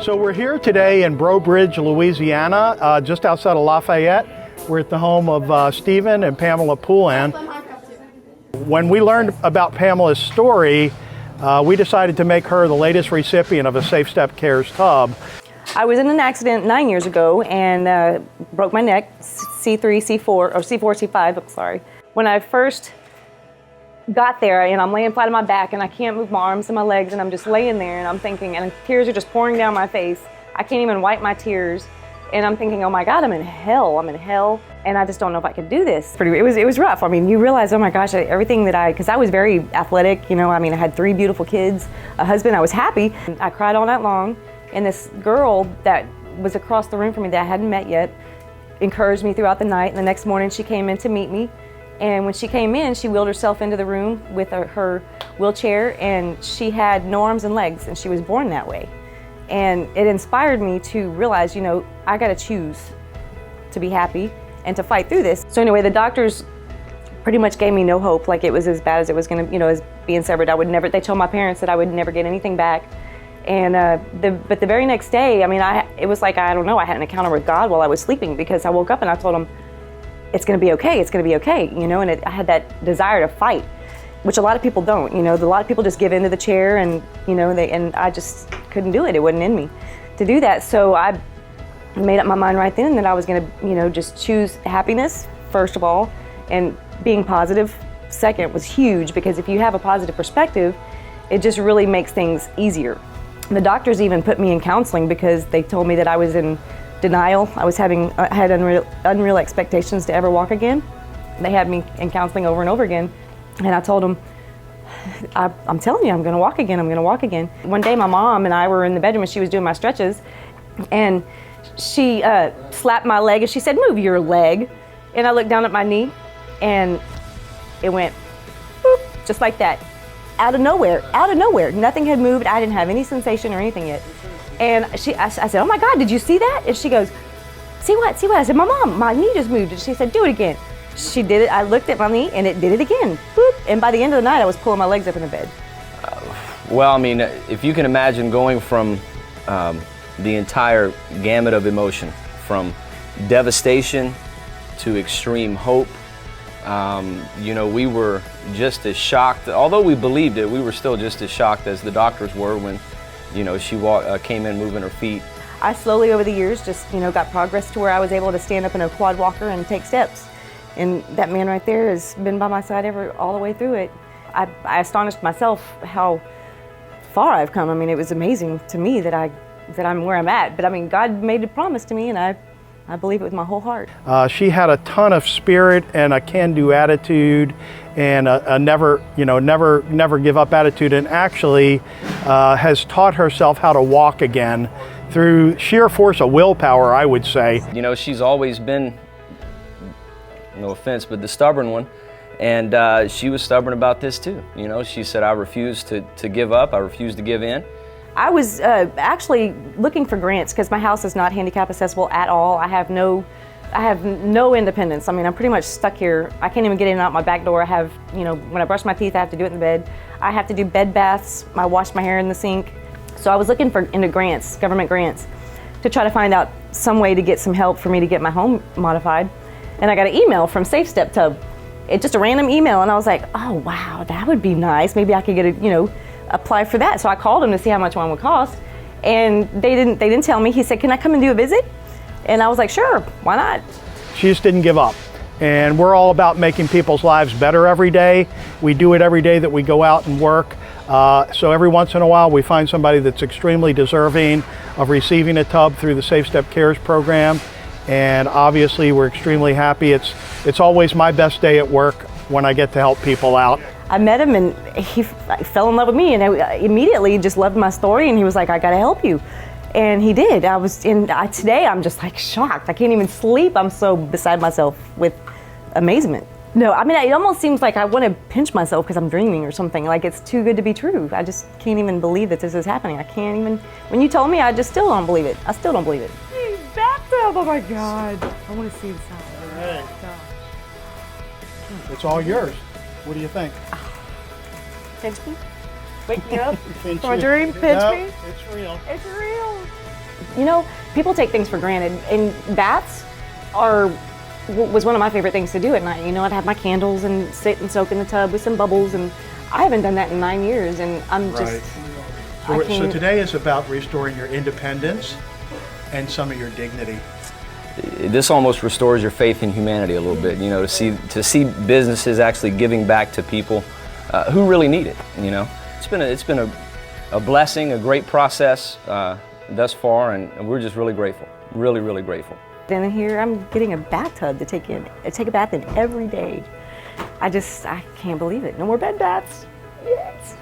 So we're here today in Breaux Bridge, Louisiana, just outside of Lafayette. We're at the home of Stephen and Pamela Poulan. When we learned about Pamela's story, we decided to make her the latest recipient of a Safe Step Cares tub. I was in an accident 9 years ago and broke my neck, C3, C4, or C4, C5, I'm sorry. When I first got there, and I'm laying flat on my back and I can't move my arms and my legs, and I'm just laying there and I'm thinking, and tears are just pouring down my face. I can't even wipe my tears. And I'm thinking, oh my God, I'm in hell, and I just don't know if I could do this. It was rough. I mean, you realize, oh my gosh, everything that because I was very athletic, you know, I mean, I had 3 beautiful kids, a husband, I was happy. I cried all night long, and this girl that was across the room from me that I hadn't met yet encouraged me throughout the night, and the next morning she came in to meet me. And when she came in, she wheeled herself into the room with her wheelchair, and she had no arms and legs, and she was born that way. And it inspired me to realize, you know, I gotta choose to be happy and to fight through this. So anyway, the doctors pretty much gave me no hope, like it was as bad as it was gonna, you know, as being severed. They told my parents that I would never get anything back. And but the very next day, I mean, it was like, I don't know, I had an encounter with God while I was sleeping, because I woke up and I told him, it's gonna be okay, you know, and I had that desire to fight, which a lot of people don't, you know. A lot of people just give into the chair, and, you know, and I just couldn't do it. It wasn't in me to do that. So I made up my mind right then that I was gonna, you know, just choose happiness, first of all, and being positive, second, was huge, because if you have a positive perspective, it just really makes things easier. The doctors even put me in counseling because they told me that I was in denial. I had unreal expectations to ever walk again. They had me in counseling over and over again, and I told them, I'm telling you, I'm gonna walk again. One day my mom and I were in the bedroom and she was doing my stretches, and she slapped my leg and she said, move your leg. And I looked down at my knee and it went boop, just like that. Out of nowhere. Nothing had moved. I didn't have any sensation or anything yet. And I said, oh my God, did you see that? And she goes, see what? I said, Mom, my knee just moved. And she said, do it again. She did it. I looked at my knee and it did it again. Boop. And by the end of the night, I was pulling my legs up in the bed. Well, I mean, if you can imagine going from the entire gamut of emotion, from devastation to extreme hope, you know, we were just as shocked. Although we believed it, we were still just as shocked as the doctors were when, you know, she came in moving her feet. I slowly over the years just, you know, got progress to where I was able to stand up in a quad walker and take steps. And that man right there has been by my side all the way through it. I astonished myself how far I've come. I mean, it was amazing to me that I'm where I'm at. But I mean, God made a promise to me, and I believe it with my whole heart. She had a ton of spirit and a can-do attitude, and a never give up attitude, and actually has taught herself how to walk again through sheer force of willpower, I would say. You know, she's always been, no offense, but the stubborn one, and she was stubborn about this too. You know, she said, I refuse to give up, I refuse to give in. I was actually looking for grants because my house is not handicap accessible at all. I have no independence. I mean, I'm pretty much stuck here. I can't even get in and out my back door. I have, you know, when I brush my teeth, I have to do it in the bed. I have to do bed baths. I wash my hair in the sink. So I was looking into grants, government grants, to try to find out some way to get some help for me to get my home modified. And I got an email from Safe Step Tub. It's just a random email, and I was like, oh wow, that would be nice. Maybe I could get apply for that. So I called him to see how much one would cost, and they didn't tell me. He said, can I come and do a visit? And I was like, sure, why not? She just didn't give up. And we're all about making people's lives better every day. We do it every day that we go out and work. So every once in a while we find somebody that's extremely deserving of receiving a tub through the Safe Step Cares program. And obviously we're extremely happy. It's always my best day at work when I get to help people out. I met him and he fell in love with me, and I immediately just loved my story, and he was like, I gotta help you. And he did. Today I'm just like shocked. I can't even sleep. I'm so beside myself with amazement. No, I mean, it almost seems like I want to pinch myself because I'm dreaming or something. Like it's too good to be true. I just can't even believe that this is happening. I can't even, when you told me, I just still don't believe it. I still don't believe it. Bathtub, oh my God. I want to see the side. All right. It's all yours. What do you think? Pinch me? Wake me up Pinch from a you. dream? Pinch No, me? it's real. It's real. You know, people take things for granted, and baths was one of my favorite things to do at night. You know, I'd have my candles and sit and soak in the tub with some bubbles, and I haven't done that in 9 years, and I'm just. So today is about restoring your independence and some of your dignity. This almost restores your faith in humanity a little bit, you know, to see businesses actually giving back to people who really need it, you know. It's been a blessing, a great process thus far, and we're just really grateful, really grateful. Then here I'm getting a bathtub to take a bath in every day. I can't believe it. No more bed baths. Yes.